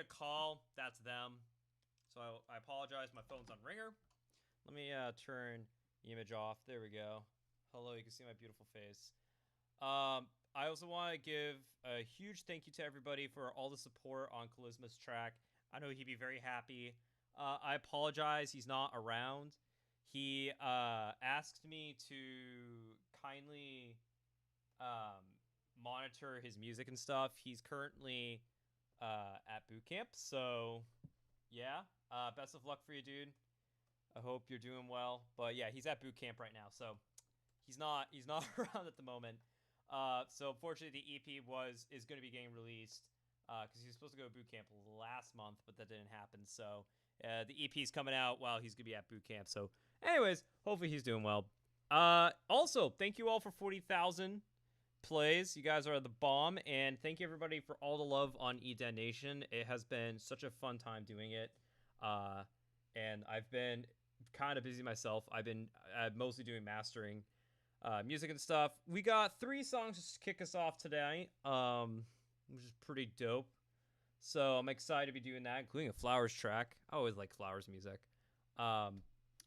a call, that's them. So I apologize. My phone's on ringer. Let me turn the image off. There we go. Hello, you can see my beautiful face. I also want to give a huge thank you to everybody for all the support on Charisma's track. I know he'd be very happy. I apologize, he's not around. He asked me to kindly monitor his music and stuff. He's currently at boot camp, so yeah. Best of luck for you, dude. I hope you're doing well. But yeah, he's at boot camp right now, so he's not around at the moment. So unfortunately, the EP is going to be getting released because he was supposed to go to boot camp last month, but that didn't happen. So the EP is coming out while he's going to be at boot camp. So anyways, hopefully he's doing well. Also, thank you all for 40,000 plays. You guys are the bomb, and thank you everybody for all the love on Eden Nation. It has been such a fun time doing it, and I've been kind of busy myself. I'm mostly doing mastering music and stuff. We got 3 songs to kick us off today, which is pretty dope. So I'm excited to be doing that, including a Flowers track. I always like Flowers music.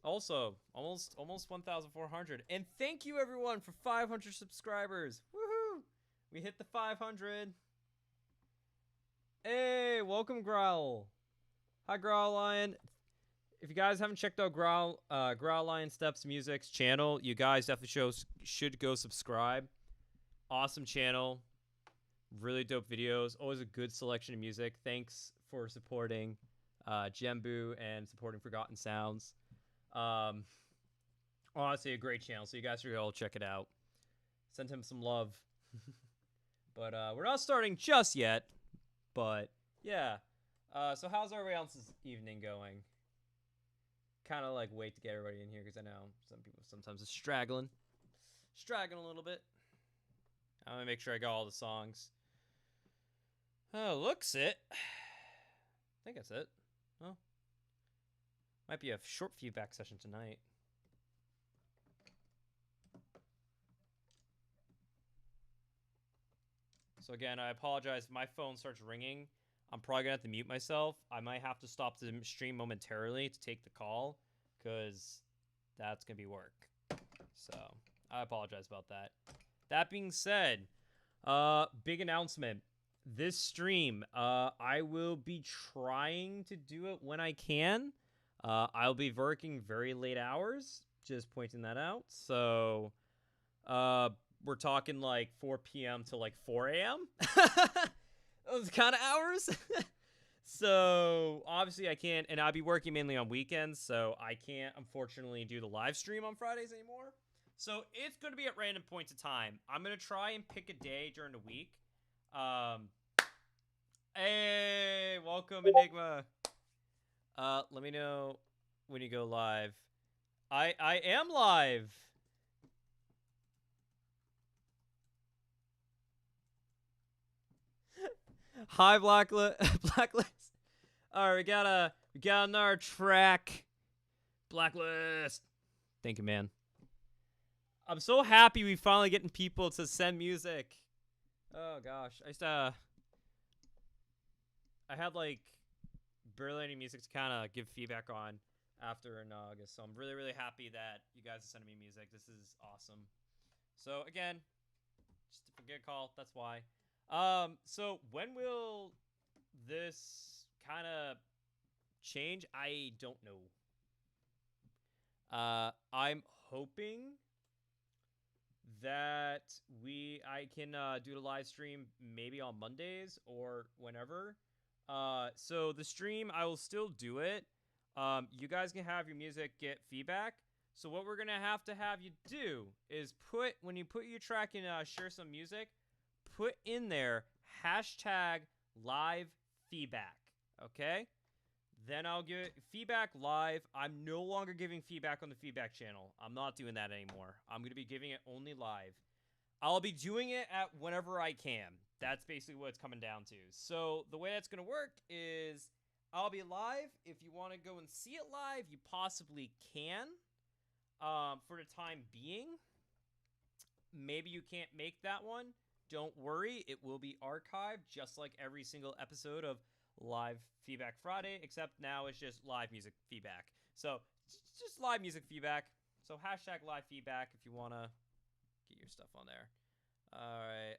Also, almost 1,400. And thank you everyone for 500 subscribers. Woohoo! We hit the 500. Hey, welcome Growl. Hi Growl Lion. If you guys haven't checked out Growl Lion Steps Music's channel, you guys definitely should go subscribe. Awesome channel. Really dope videos. Always a good selection of music. Thanks for supporting Jembu and supporting Forgotten Sounds. Honestly, a great channel, so you guys should all check it out. Send him some love. But we're not starting just yet. But yeah. So how's everybody else's evening going? Kind of like wait to get everybody in here because I know some people sometimes are straggling a little bit. I'm gonna make sure I got all the songs. Oh, looks it. I think that's it. Well, might be a short feedback session tonight. So again, I apologize if my phone starts ringing. I'm probably gonna have to mute myself. I might have to stop the stream momentarily to take the call, because that's gonna be work. So I apologize about that. That being said, big announcement. This stream, I will be trying to do it when I can. I'll be working very late hours, just pointing that out. So, we're talking like 4 p.m. to like 4 a.m. Those kind of hours. So obviously I can't, and I'll be working mainly on weekends, so I can't unfortunately do the live stream on Fridays anymore. So it's going to be at random points of time. I'm going to try and pick a day during the week. Hey, welcome Enigma. Let me know when you go live. I am live. Hi, Blacklist. All right, we got another track. Blacklist. Thank you, man. I'm so happy we finally getting people to send music. Oh gosh, I had like barely any music to kind of give feedback on after in August, so I'm really happy that you guys are sending me music. This is awesome. So again, just to forget a call. That's why. So when will this kind of change? I don't know. I'm hoping that I can do the live stream maybe on Mondays or whenever. So the stream, I will still do it. You guys can have your music get feedback. So what we're gonna have you do is when you put your track in, share some music, put in there hashtag live feedback. Okay? Then I'll give feedback live. I'm no longer giving feedback on the feedback channel. I'm not doing that anymore. I'm going to be giving it only live. I'll be doing it at whenever I can. That's basically what it's coming down to. So the way that's going to work is I'll be live. If you want to go and see it live, you possibly can. For the time being, maybe you can't make that one. Don't worry. It will be archived just like every single episode of live feedback Friday, except now it's just live music feedback. So just live music feedback. So hashtag live feedback if you want to get your stuff on there. All right.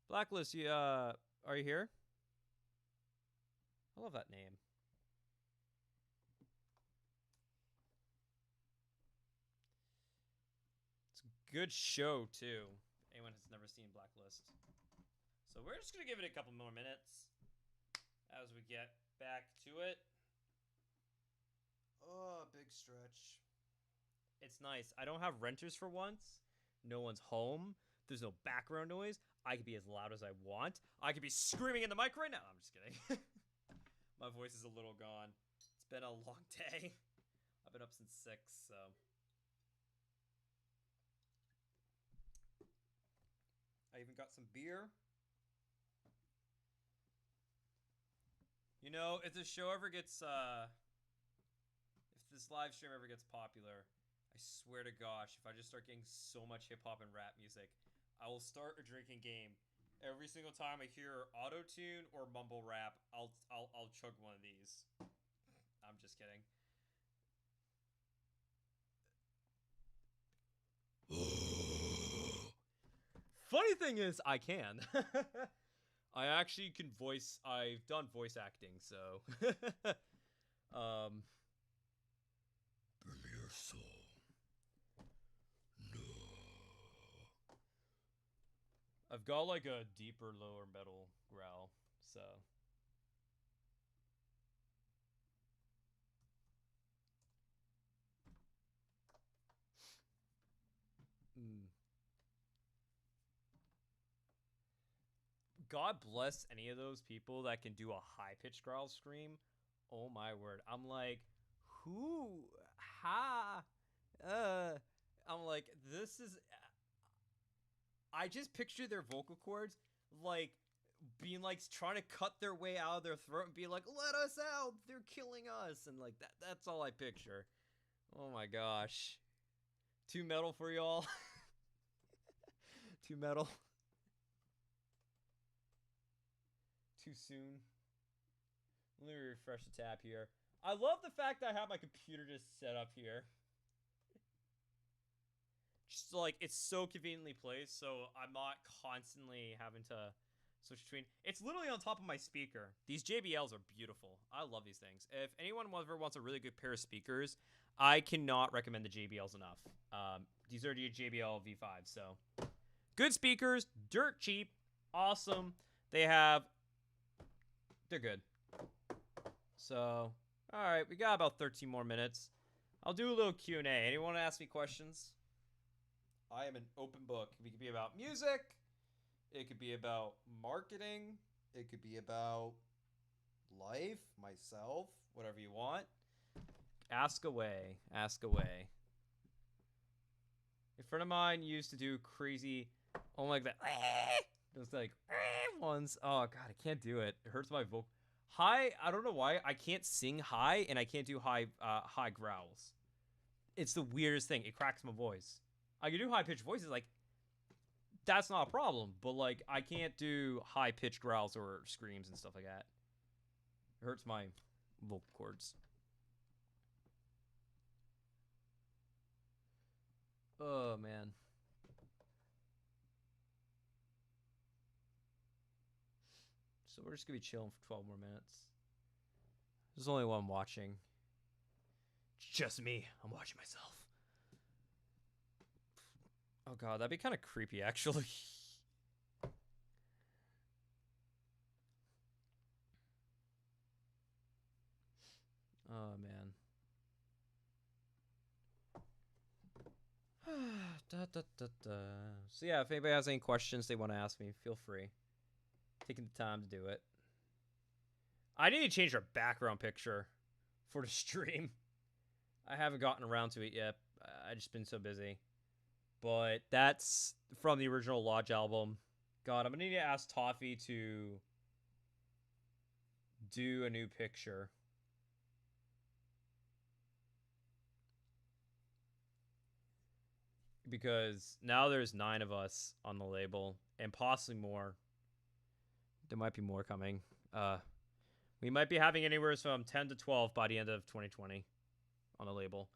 Blacklist, you are you here? I love that name. It's a good show too. Anyone has never seen Blacklist. So we're just gonna give it a couple more minutes as we get back to it. Oh, big stretch. It's nice. I don't have renters for once. No one's home. There's no background noise. I can be as loud as I want. I could be screaming in the mic right now. I'm just kidding. My voice is a little gone. It's been a long day. I've been up since 6, so. I even got some beer. You know, if this show ever gets, if this live stream ever gets popular, I swear to gosh, if I just start getting so much hip hop and rap music, I will start a drinking game. Every single time I hear auto tune or mumble rap, I'll chug one of these. I'm just kidding. Funny thing is, I can. I actually can voice. I've done voice acting, so. Bring me your soul. No. I've got like a deeper, lower metal growl, so. God bless any of those people that can do a high pitched growl scream. Oh my word. I'm like, who? Ha? I'm like, this is. I just picture their vocal cords like being like trying to cut their way out of their throat and be like, let us out. They're killing us. And like that's all I picture. Oh my gosh. Too metal for y'all. Too metal. Too soon. Let me refresh the tab here. I love the fact that I have my computer just set up here. Just like it's so conveniently placed, so I'm not constantly having to switch between. It's literally on top of my speaker. These JBLs are beautiful. I love these things. If anyone ever wants a really good pair of speakers, I cannot recommend the JBLs enough. These are the JBL V5, so good speakers, dirt cheap, awesome. They're good. So, all right, we got about 13 more minutes. I'll do a little Q&A. Anyone want to ask me questions? I am an open book. It could be about music. It could be about marketing. It could be about life, myself, whatever you want. Ask away. Ask away. A friend of mine used to do crazy, oh my god, those like ones. Oh god, I can't do it. It hurts my vocal. High, I don't know why. I can't sing high and I can't do high growls. It's the weirdest thing. It cracks my voice. I can do high-pitched voices, like, that's not a problem. But, like, I can't do high-pitched growls or screams and stuff like that. It hurts my vocal cords. Oh, man. So we're just going to be chilling for 12 more minutes. There's only one watching. It's just me. I'm watching myself. Oh god, that'd be kind of creepy, actually. Oh, man. So yeah, if anybody has any questions they want to ask me, feel free. Taking the time to do it. I need to change our background picture for the stream. I haven't gotten around to it yet. I've just been so busy. But that's from the original Lodge album. God, I'm going to need to ask Toffee to do a new picture. because now there's 9 of us on the label and possibly more. There might be more coming. We might be having anywhere from 10 to 12 by the end of 2020 on the label.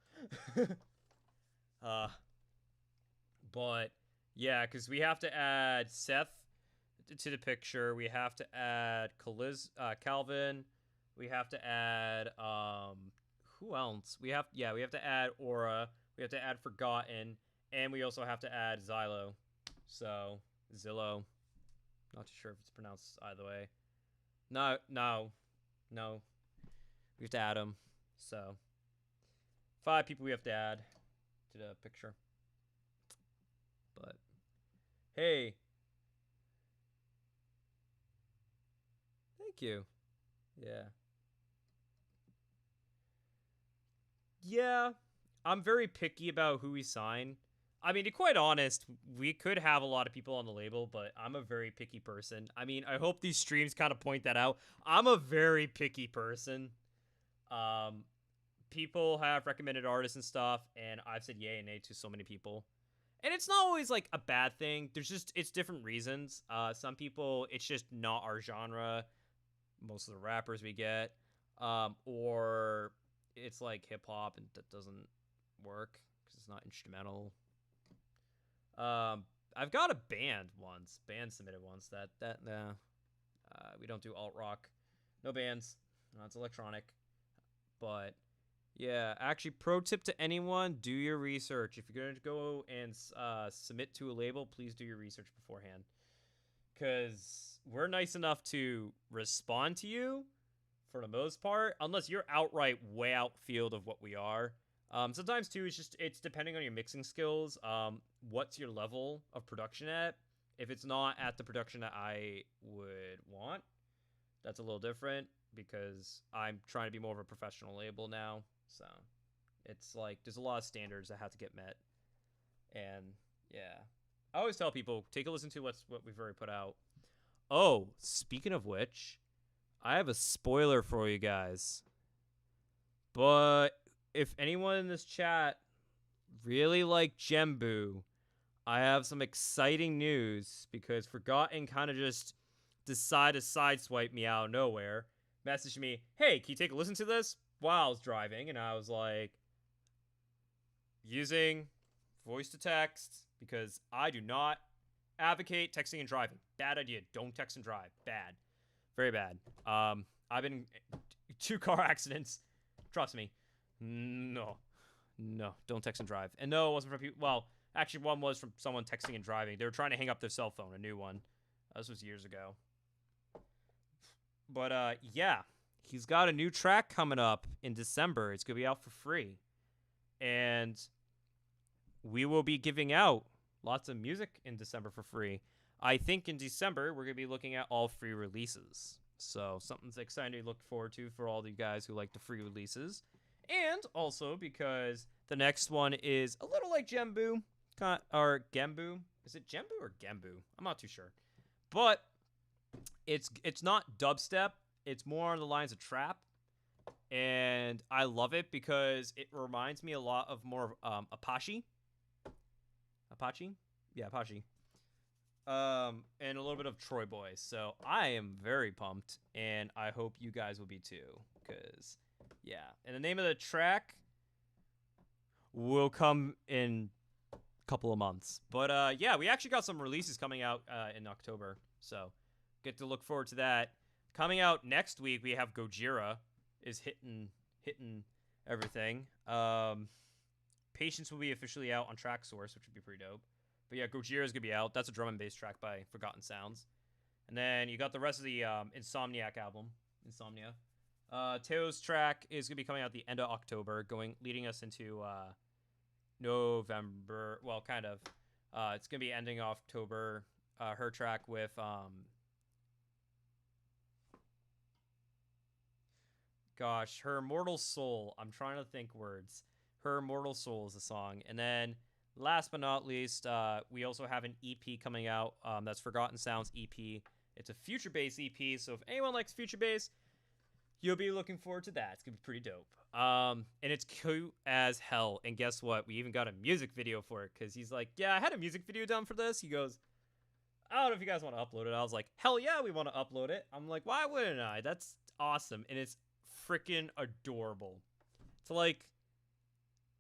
But yeah, because we have to add Seth to the picture. We have to add Calvin. We have to add who else? We have to add Aura. We have to add Forgotten, and we also have to add Xylo. So Zillow. Not too sure if it's pronounced either way. No. We have to add them. So 5 people we have to add to the picture. But hey, thank you. Yeah, I'm very picky about who we sign. I mean, to be quite honest, we could have a lot of people on the label, but I'm a very picky person. I mean, I hope these streams kind of point that out. I'm a very picky person. People have recommended artists and stuff, and I've said yay and nay to so many people. And it's not always like a bad thing. It's different reasons. Some people, it's just not our genre. Most of the rappers we get, or it's like hip hop and that doesn't work because it's not instrumental. I've got a band submitted once that we don't do alt rock, no bands, no, it's electronic. But yeah, actually, pro tip to anyone: do your research. If you're gonna go and submit to a label, please do your research beforehand, because we're nice enough to respond to you for the most part, unless you're outright way outfield of what we are. Sometimes too, it's depending on your mixing skills. What's your level of production at? If it's not at the production that I would want, that's a little different, because I'm trying to be more of a professional label now. So it's like there's a lot of standards that have to get met. And yeah, I always tell people, take a listen to what we've already put out. Oh, speaking of which, I have a spoiler for you guys. But if anyone in this chat really liked Jembu, I have some exciting news, because Forgotten kind of just decided to sideswipe me out of nowhere. Messaged me, hey, can you take a listen to this? While I was driving, and I was like, using voice to text, because I do not advocate texting and driving. Bad idea. Don't text and drive. Bad. Very bad. I've been in 2 car accidents. Trust me. No, don't text and drive. And no, it wasn't from people. Well, actually, one was from someone texting and driving. They were trying to hang up their cell phone, a new one. This was years ago. But yeah, he's got a new track coming up in December. It's gonna be out for free, and we will be giving out lots of music in December for free. I think in December we're gonna be looking at all free releases. So something's exciting to look forward to for all the guys who like the free releases. And also because the next one is a little like Jembu, or Gembu. Is it Jembu or Gembu? I'm not too sure. But it's not dubstep. It's more on the lines of trap. And I love it because it reminds me a lot of more of Apache. Apache? Yeah, Apache. And a little bit of Troy Boy. So I am very pumped, and I hope you guys will be too, because yeah. And the name of the track will come in a couple of months. But yeah, we actually got some releases coming out in October, so get to look forward to that. Coming out next week, we have Gojira is hitting everything. Patience will be officially out on Track Source, which would be pretty dope. But yeah, Gojira is going to be out. That's a drum and bass track by Forgotten Sounds. And then you got the rest of the Insomniac album, Insomnia. Teo's track is going to be coming out the end of October, leading us into November. Well, kind of. It's going to be ending October. Her track with... Her Immortal Soul. I'm trying to think words. Her Immortal Soul is the song. And then... last but not least, we also have an EP coming out. That's Forgotten Sounds EP. It's a future bass EP, so if anyone likes future bass, You'll be looking forward to that. It's gonna be pretty dope. And it's cute as hell. And guess what? We even got a music video for it because he's like, yeah, I had a music video done for this. He goes, I don't know if you guys want to upload it. I was like, hell yeah, we want to upload it. I'm like, why wouldn't I? That's awesome. And it's freaking adorable. It's like,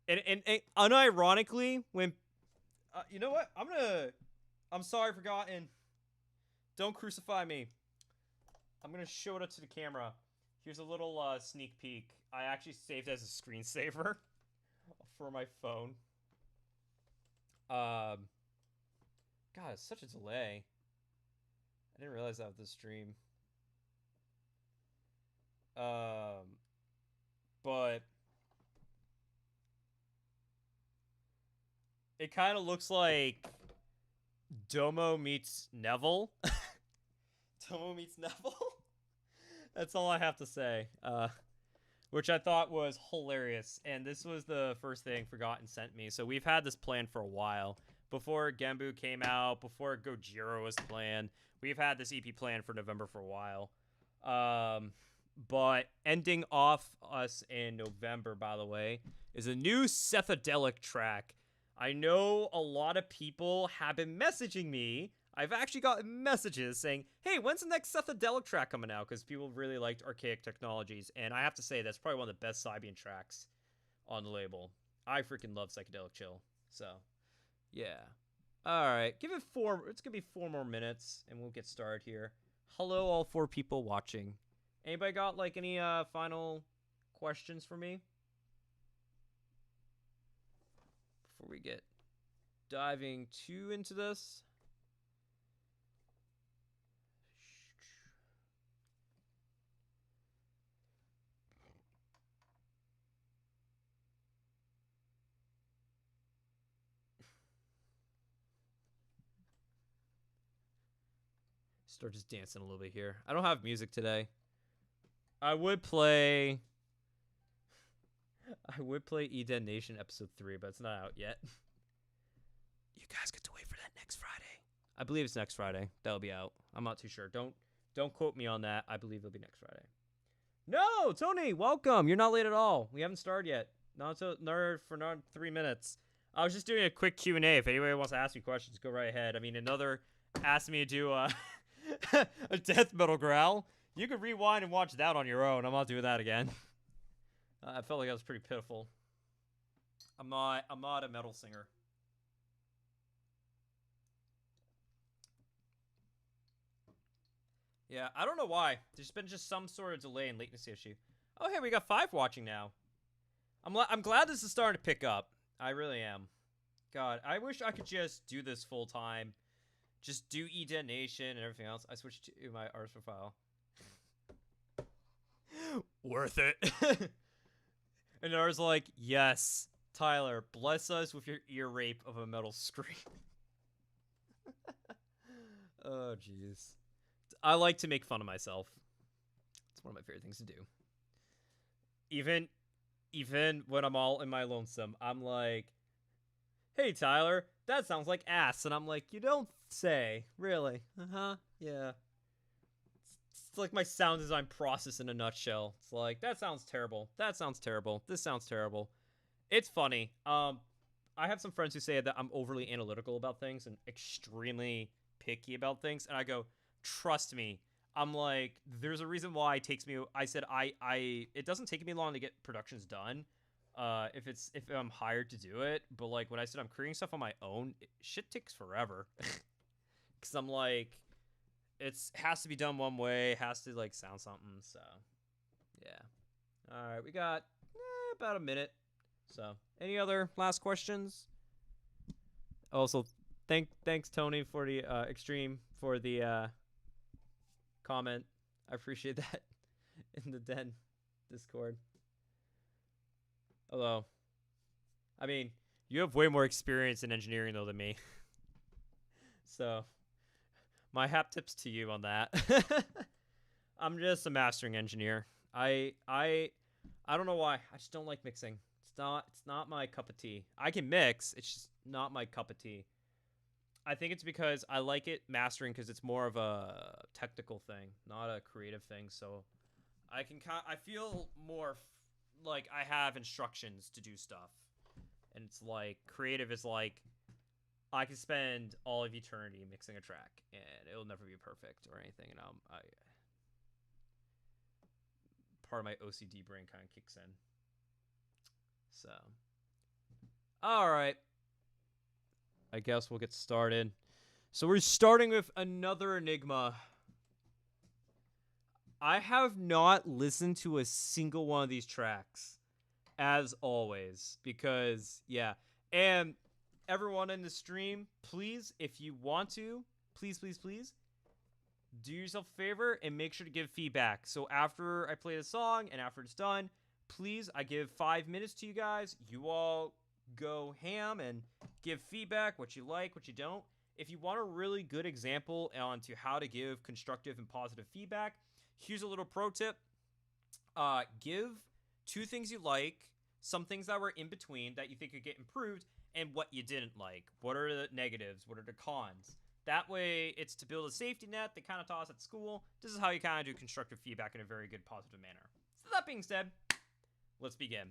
and unironically, when, you know what? I'm sorry, forgotten. Don't crucify me. I'm going to show it up to the camera. Here's a little sneak peek. I actually saved it as a screensaver for my phone. God, it's such a delay. I didn't realize that with this stream. But it kind of looks like Domo meets Neville. Domo meets Neville. That's all I have to say. Which I thought was hilarious. And this was the first thing Forgotten sent me. So we've had this plan for a while. Before Genbu came out, before Gojira was planned, we've had this EP planned for November for a while. But ending off us in November, by the way, is a new Sethadelic track. I know a lot of people have been messaging me. I've actually gotten messages saying, hey, when's the next Sethadelic track coming out? Because people really liked Archaic Technologies. And I have to say, that's probably one of the best Sybian tracks on the label. I freaking love Psychedelic Chill. So, yeah. All right. Give it it's going to be 4 more minutes, and we'll get started here. Hello, all 4 people watching. Anybody got, like, any final questions for me? Before we get diving too into this. Start just dancing a little bit here. I don't have music today. I would play Eden Nation episode 3, but it's not out yet. You guys get to wait for that next Friday. I believe it's next Friday. That'll be out. I'm not too sure. Don't quote me on that. I believe it'll be next Friday. No, Tony, welcome. You're not late at all. We haven't started yet. Not for 3 minutes. I was just doing a quick Q&A. If anybody wants to ask me questions, go right ahead. I mean, another asked me to do a death metal growl. You can rewind and watch that on your own. I'm not doing that again. I felt like I was pretty pitiful. I'm not a metal singer. Yeah, I don't know why. There's been just some sort of delay and latency issue. Oh, hey, we got 5 watching now. I'm glad this is starting to pick up. I really am. God, I wish I could just do this full time. Just do E-Detonation and everything else. I switched to my artist profile. Worth it. And I was like, yes, Tyler, bless us with your ear rape of a metal scream. Oh, jeez. I like to make fun of myself. It's one of my favorite things to do. Even when I'm all in my lonesome, I'm like, hey, Tyler, that sounds like ass. And I'm like, you don't say. Really? Uh-huh. Yeah. It's like my sound design process in a nutshell. It's like, that sounds terrible. That sounds terrible. This sounds terrible. It's funny. I have some friends who say that I'm overly analytical about things and extremely picky about things. And I go, trust me. I'm like, there's a reason why it takes me. I said, it doesn't take me long to get productions done. If I'm hired to do it, but like when I said I'm creating stuff on my own, shit takes forever. Cause I'm like, it has to be done one way, has to like sound something. So, yeah. All right, we got about a minute. So, any other last questions? Also, thanks Tony for the extreme for the comment. I appreciate that in the Den Discord. Hello. I mean, you have way more experience in engineering though than me. So, my hat tips to you on that. I'm just a mastering engineer. I don't know why. I just don't like mixing. It's not my cup of tea. I can mix, it's just not my cup of tea. I think it's because I like it mastering because it's more of a technical thing, not a creative thing. So I feel more like I have instructions to do stuff, and it's like creative is like I can spend all of eternity mixing a track, and it'll never be perfect or anything. And I part of my OCD brain kind of kicks in. So, all right, I guess we'll get started. So we're starting with another Enigma. I have not listened to a single one of these tracks, as always, because, yeah. And everyone in the stream, please, if you want to, please, do yourself a favor and make sure to give feedback. So after I play the song and after it's done, please, I give 5 minutes to you guys. You all go ham and give feedback, what you like, what you don't. If you want a really good example onto how to give constructive and positive feedback, here's a little pro tip. Give 2 things you like, some things that were in between that you think could get improved, and what you didn't like. What are the negatives? What are the cons? That way, it's to build a safety net they kind of taught us at school. This is how you kind of do constructive feedback in a very good, positive manner. So that being said, let's begin.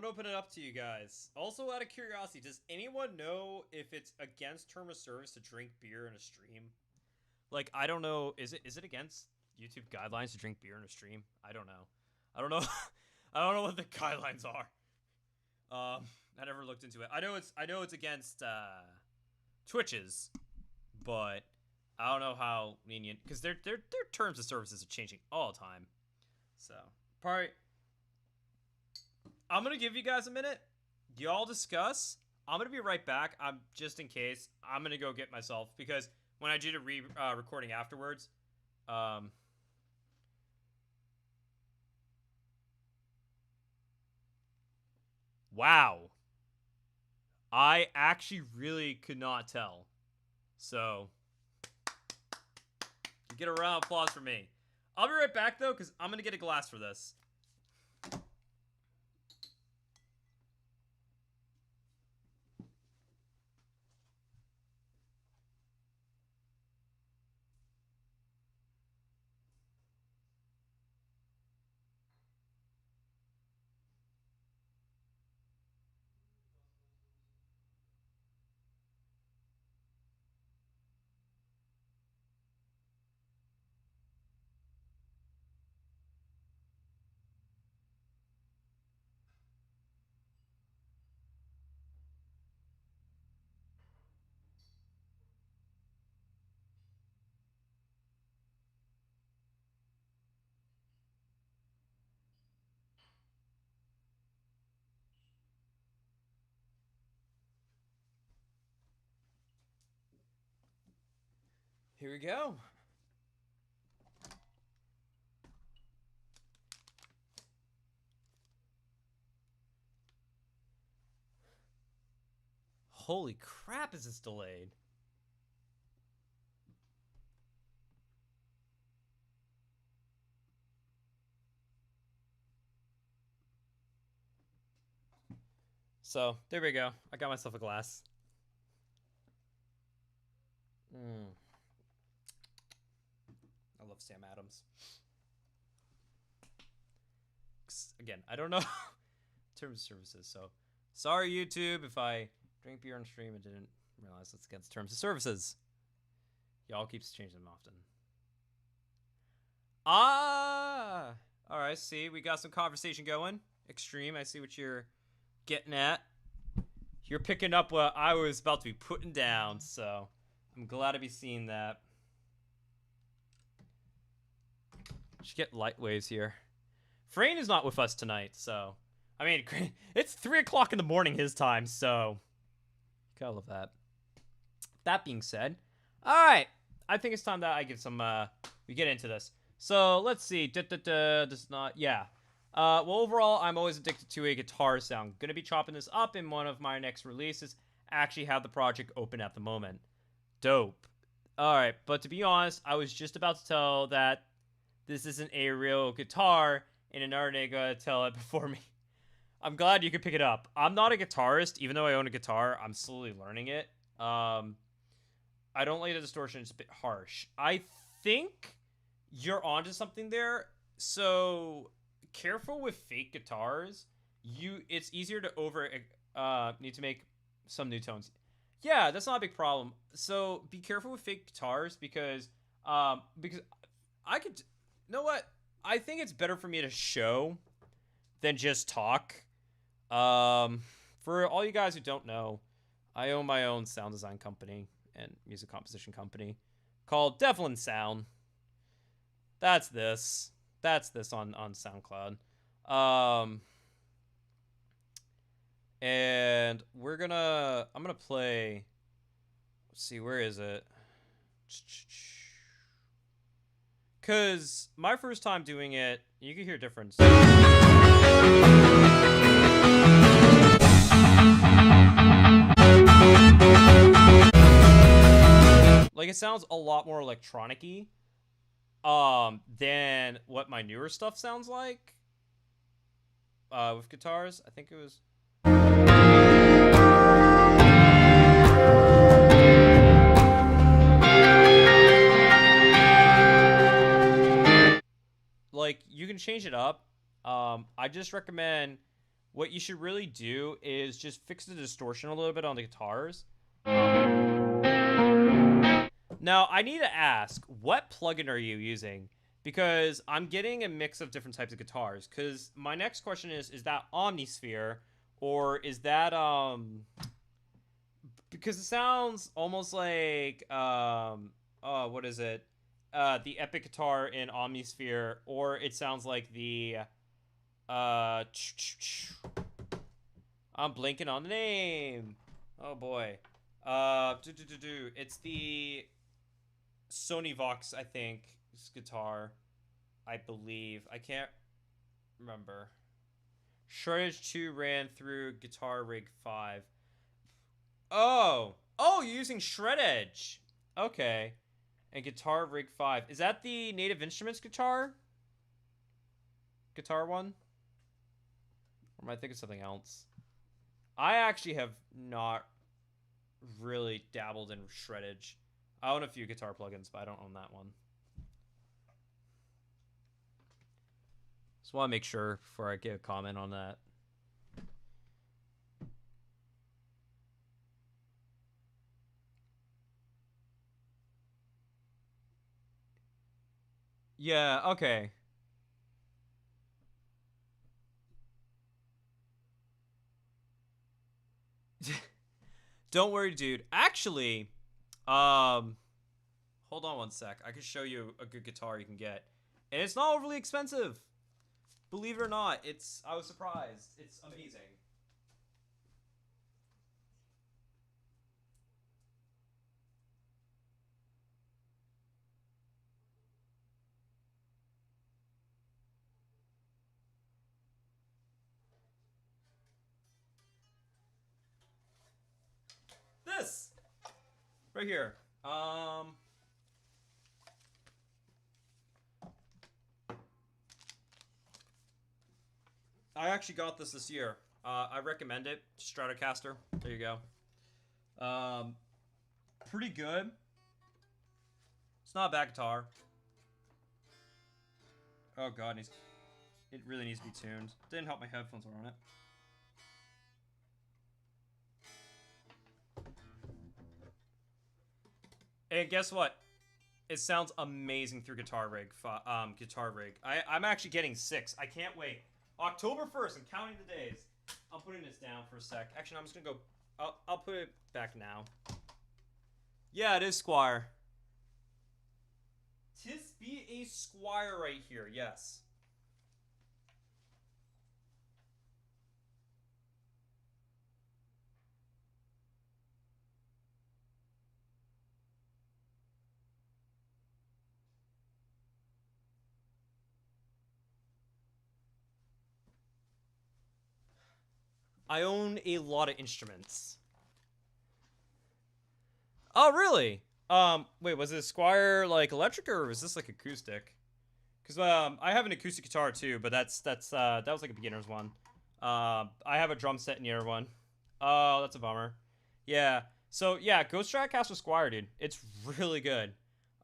Open it up to you guys. Also, out of curiosity, does anyone know if it's against term of service to drink beer in a stream? Like, I don't know. Is it against YouTube guidelines to drink beer in a stream? I don't know. I don't know. I don't know what the guidelines are. I never looked into it. I know it's against Twitch's, but I don't know how lenient, because their terms of services are changing all the time. So probably. I'm going to give you guys a minute. Y'all discuss. I'm going to be right back. Just in case. I'm going to go get myself. Because when I do the recording afterwards. Wow. I actually really could not tell. So. You get a round of applause for me. I'll be right back, though. Because I'm going to get a glass for this. Here we go. Holy crap, is this delayed? So, there we go. I got myself a glass. I love Sam Adams. Again, I don't know terms of services, so sorry YouTube if I drink beer on stream and didn't realize that's against terms of services. Y'all keeps changing them often. Alright, see, we got some conversation going. Extreme, I see what you're getting at. You're picking up what I was about to be putting down, so I'm glad to be seeing that. Should get light waves here. Frayne is not with us tonight, so I mean, it's 3 o'clock in the morning his time, so gotta love that. That being said, all right, I think it's time that I give some. We get into this. So let's see. This not yeah. Well, overall, I'm always addicted to a guitar sound. Gonna be chopping this up in one of my next releases. Actually, have the project open at the moment. Dope. All right, but to be honest, I was just about to tell that this isn't a real guitar, and another nigga tell it before me. I'm glad you could pick it up. I'm not a guitarist, even though I own a guitar. I'm slowly learning it. I don't like the distortion. It's a bit harsh. I think you're onto something there. So careful with fake guitars. It's easier to need to make some new tones. Yeah, that's not a big problem. So be careful with fake guitars because I could. You know what? I think it's better for me to show than just talk. For all you guys who don't know, I own my own sound design company and music composition company called Devlin Sound. That's this on SoundCloud. And I'm gonna play. Let's see, where is it? Cause my first time doing it, you can hear a difference. Like, it sounds a lot more electronic-y than what my newer stuff sounds like with guitars. I think it was. Like, you can change it up. I just recommend what you should really do is just fix the distortion a little bit on the guitars. Now, I need to ask, what plugin are you using? Because I'm getting a mix of different types of guitars. Because my next question is that Omnisphere? Or is that, because it sounds almost like, what is it? The Epic guitar in Omnisphere. Or it sounds like the, I'm blanking on the name. Oh, boy. It's the Sony Vox, I think, guitar, I believe. I can't remember. Shreddage 2 ran through Guitar Rig 5. Oh, you're using Shreddage. Okay. And Guitar Rig 5. Is that the Native Instruments guitar? Guitar one? Or am I thinking something else? I actually have not really dabbled in Shreddage. I own a few guitar plugins, but I don't own that one. Just want to make sure before I give a comment on that. Yeah, okay. Don't worry, dude. Actually, hold on one sec. I can show you a good guitar you can get. And it's not overly expensive. Believe it or not, I was surprised. It's amazing. Right here. I actually got this year. I recommend it. Stratocaster. There you go. Pretty good. It's not a bad guitar. Oh god, it really needs to be tuned. Didn't help my headphones were on it. And guess what? It sounds amazing through Guitar Rig. I'm actually getting 6. I can't wait. October 1st. I'm counting the days. I'm putting this down for a sec. Actually, I'm just gonna go. I'll put it back now. Yeah, it is Squire. Tis be a Squire right here. Yes. I own a lot of instruments. Oh, really? Wait, was it Squire like electric or was this like acoustic? Because I have an acoustic guitar too, but that was like a beginner's one. I have a drum set in the other one. Oh, that's a bummer. Yeah. So yeah, go Stratocaster Squire, dude. It's really good.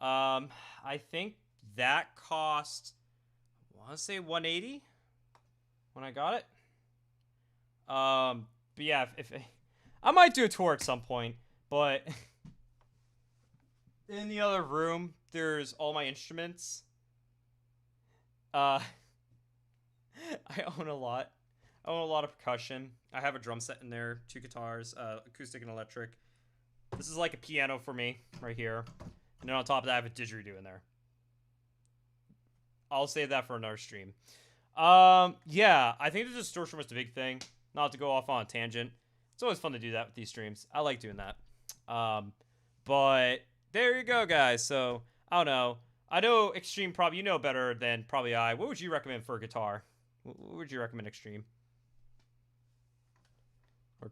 I think that cost, I want to say 180 when I got it. But yeah, if I might do a tour at some point, but in the other room there's all my instruments. I own a lot. I own a lot of percussion. I have a drum set in there, 2 guitars, acoustic and electric. This is like a piano for me right here, and then on top of that I have a didgeridoo in there. I'll save that for another stream. Yeah, I think the distortion was the big thing. Not to go off on a tangent. It's always fun to do that with these streams. I like doing that. But there you go, guys. So, I don't know. I know Extreme probably, you know better than probably I. What would you recommend for a guitar? What would you recommend, Extreme? Or...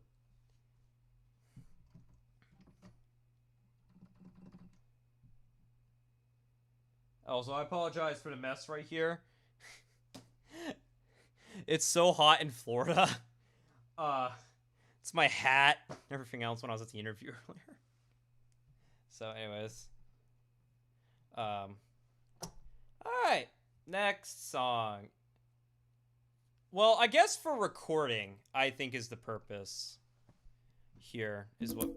Also, I apologize for the mess right here. It's so hot in Florida. It's my hat, everything else when I was at the interview earlier. So, anyways. Alright. Next song. Well, I guess for recording, I think is the purpose here, is what...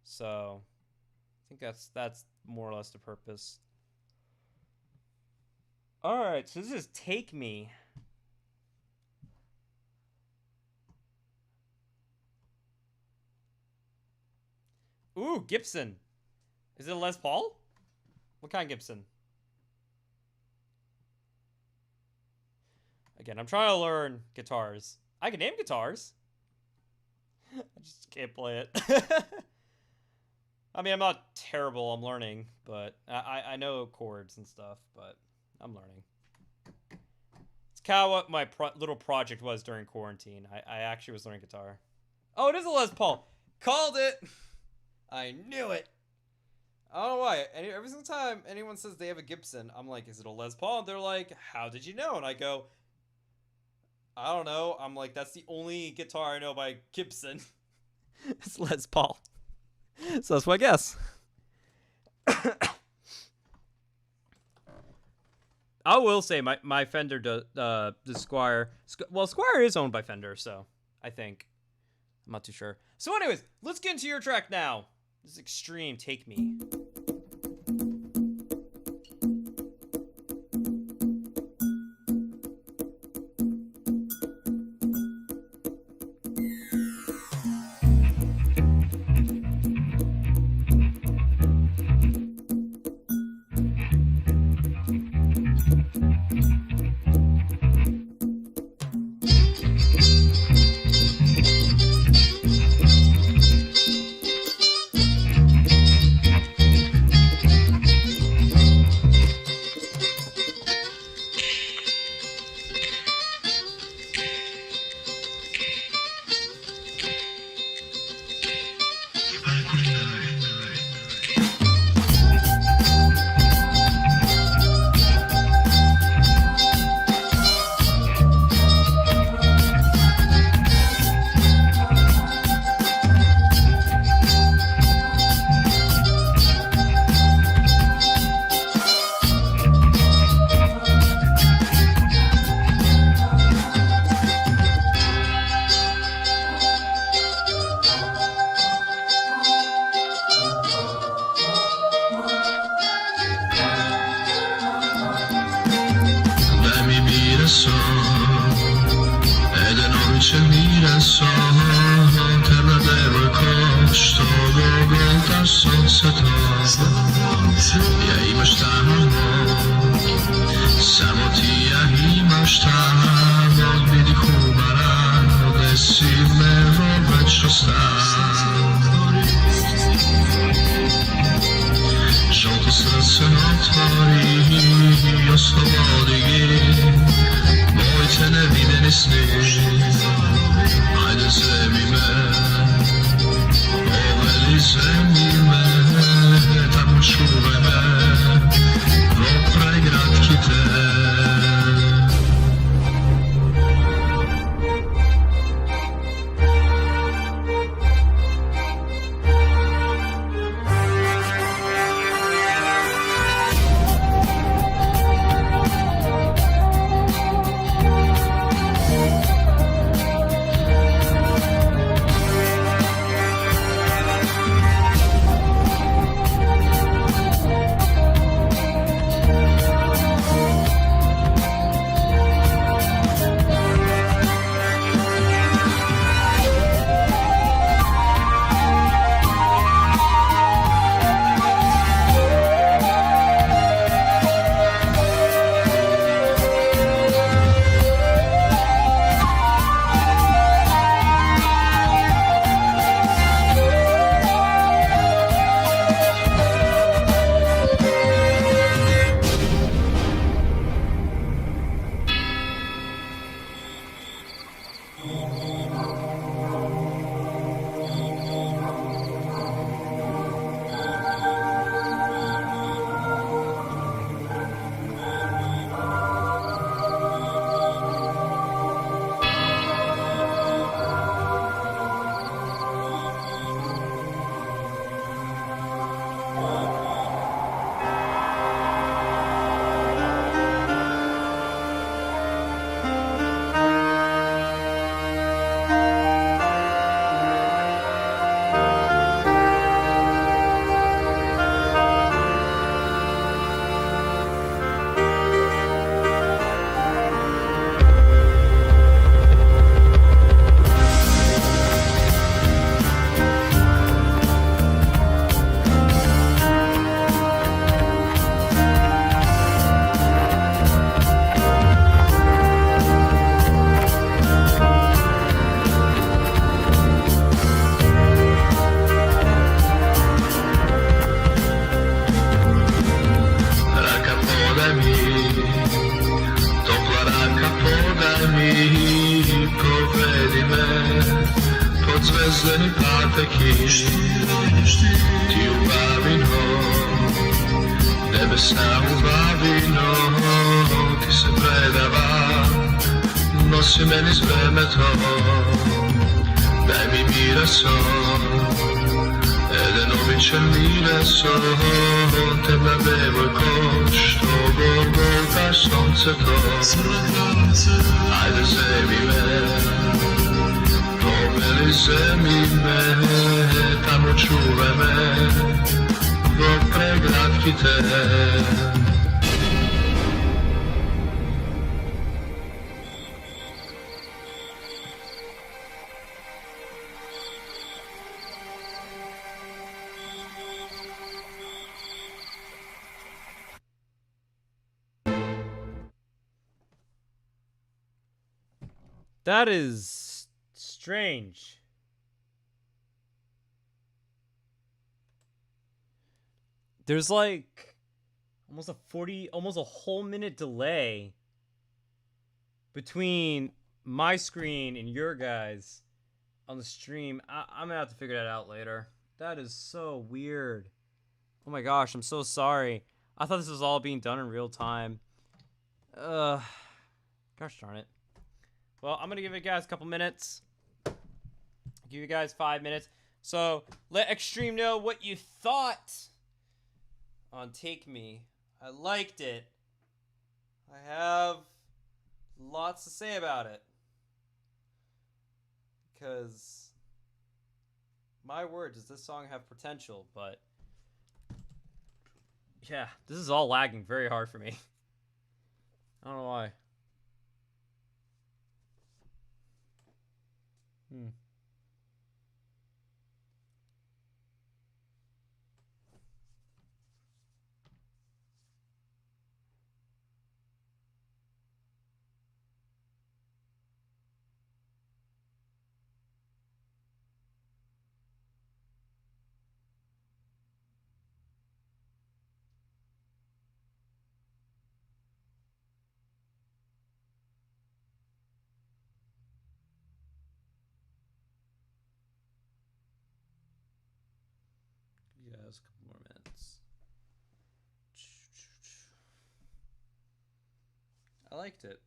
So, I think that's more or less the purpose. Alright, so this is Take Me. Ooh, Gibson. Is it a Les Paul? What kind of Gibson? Again, I'm trying to learn guitars. I can name guitars. I just can't play it. I mean, I'm not terrible. I'm learning, but I know chords and stuff, but I'm learning. It's kind of what my little project was during quarantine. I actually was learning guitar. Oh, it is a Les Paul. Called it. I knew it. I don't know why. Every single time anyone says they have a Gibson, I'm like, is it a Les Paul? And they're like, how did you know? And I go, I don't know. I'm like, that's the only guitar I know by Gibson. It's Les Paul. So that's what I guess. I will say my Fender, the Squire. Well, Squire is owned by Fender, so I think. I'm not too sure. So anyways, let's get into your track now. This is Extreme, Take Me. sonce to ja imaš tamo samo ti ja imaš tamo vidi humaran odnesi me u večnost žalto srce otvori i oslobodi moj te nevideni sni ajde zemi me povedi zemi me tamo čuvaj me opraj kratki te zvezdeni pateki ti u bavino nebesa u bavino ti se predava nosi meni sve to daj mi mira son eden običan mira son temna devojko što golgoltaš sonce to ajde zemi me poveli zemi me tamo čuvaj me dok pregratki te That is strange. There's like almost a whole minute delay between my screen and your guys on the stream. I'm gonna have to figure that out later. That is so weird. Oh my gosh, I'm so sorry. I thought this was all being done in real time. Gosh darn it. Well, I'm going to give you guys a couple minutes. Give you guys 5 minutes. So, let Extreme know what you thought on Take Me. I liked it. I have lots to say about it. Because, my word, does this song have potential, but yeah, this is all lagging very hard for me. I don't know why. I liked it.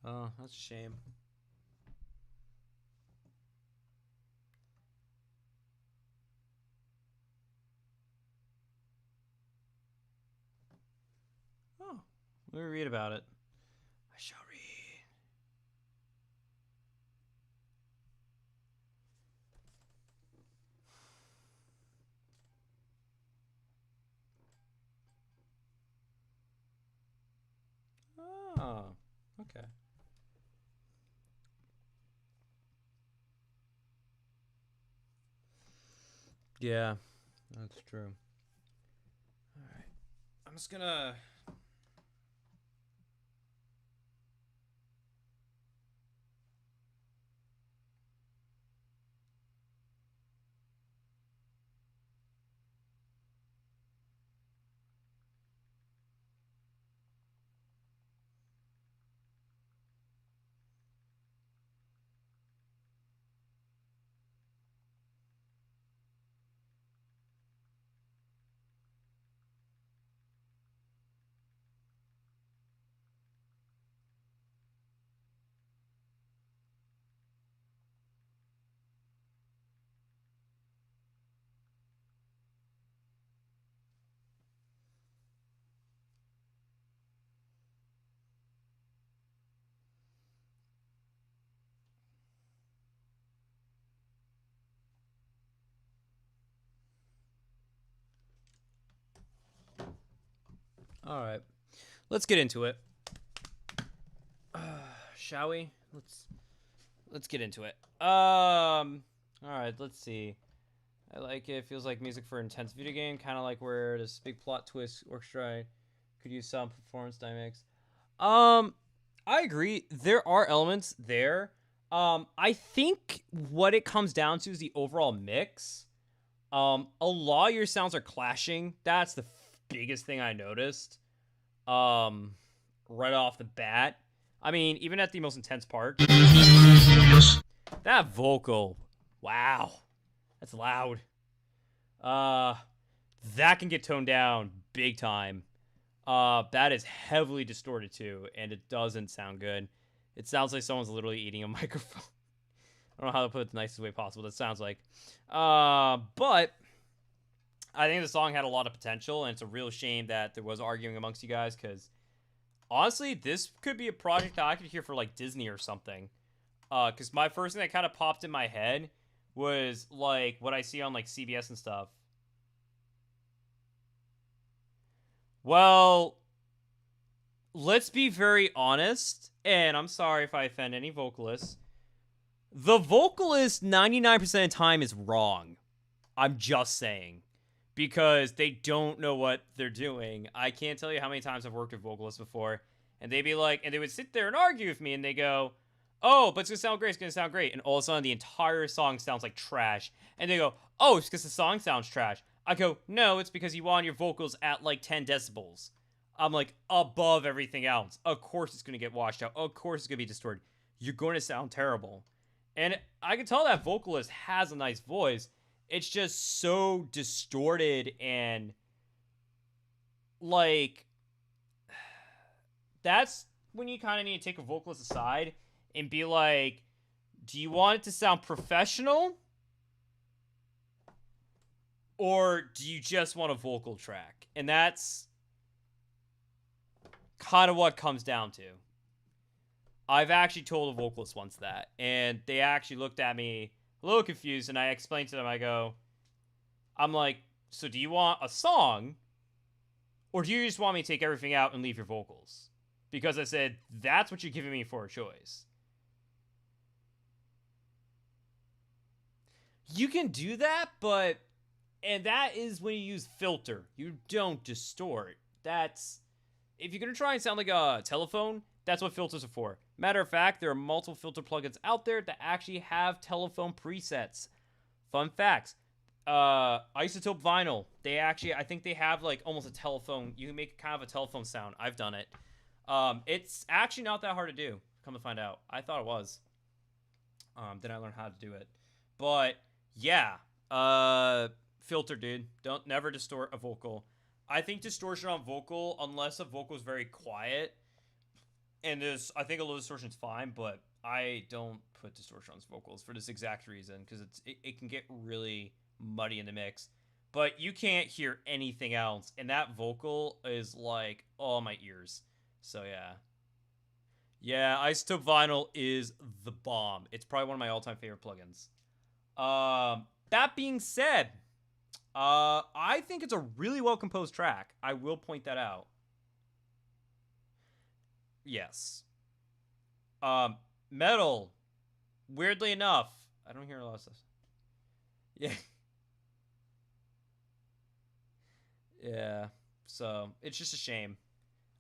Oh, that's a shame. Oh, let me read about it. I shall read. Oh, okay. Yeah, that's true. All right. I'm just gonna. All right. Let's get into it. Shall we? Let's get into it. All right. Let's see. I like it. Feels like music for an intense video game, kind of like where this big plot twist orchestra could use some performance dynamics. I agree. There are elements there. I think what it comes down to is the overall mix. A lot of your sounds are clashing. That's the biggest thing I noticed. Right off the bat. I mean, even at the most intense part. That vocal. Wow. That's loud. That can get toned down big time. That is heavily distorted too, and it doesn't sound good. It sounds like someone's literally eating a microphone. I don't know how to put it the nicest way possible. That sounds like. But I think the song had a lot of potential, and it's a real shame that there was arguing amongst you guys, because honestly, this could be a project that I could hear for like Disney or something. Because my first thing that kind of popped in my head was like what I see on like CBS and stuff. Well, let's be very honest, and I'm sorry if I offend any vocalists. The vocalist 99% of the time is wrong. I'm just saying. Because they don't know what they're doing. I can't tell you how many times I've worked with vocalists before, and they'd be like, and they would sit there and argue with me, and they go, oh, but it's gonna sound great, it's gonna sound great. And all of a sudden, the entire song sounds like trash. And they go, oh, it's because the song sounds trash. I go, no, it's because you want your vocals at like 10 decibels. I'm like, above everything else. Of course it's gonna get washed out. Of course it's gonna be distorted. You're going to sound terrible. And I can tell that vocalist has a nice voice. It's just so distorted, and like, that's when you kind of need to take a vocalist aside and be like, do you want it to sound professional, or do you just want a vocal track? And that's kind of what comes down to. I've actually told a vocalist once that, and they actually looked at me a little confused, and I explained to them, I'm like, so do you want a song, or do you just want me to take everything out and leave your vocals? Because I said, that's what you're giving me for a choice. You can do that, but and that is when you use filter. You don't distort. That's if you're gonna try and sound like a telephone, that's what filters are for. Matter of fact, there are multiple filter plugins out there that actually have telephone presets. Fun facts. Isotope Vinyl. I think they have like almost a telephone. You can make kind of a telephone sound. I've done it. It's actually not that hard to do. Come to find out, I thought it was. Then I learned how to do it. But yeah, filter, dude. Don't never distort a vocal. I think distortion on vocal, unless a vocal is very quiet, and I think a low distortion is fine, but I don't put distortion on vocals for this exact reason, because it can get really muddy in the mix. But you can't hear anything else, and that vocal is like, oh, my ears. So yeah. Yeah, Isotope Vinyl is the bomb. It's probably one of my all-time favorite plugins. That being said, I think it's a really well-composed track. I will point that out. Yes. Metal. Weirdly enough, I don't hear a lot of stuff. Yeah. Yeah. So, it's just a shame.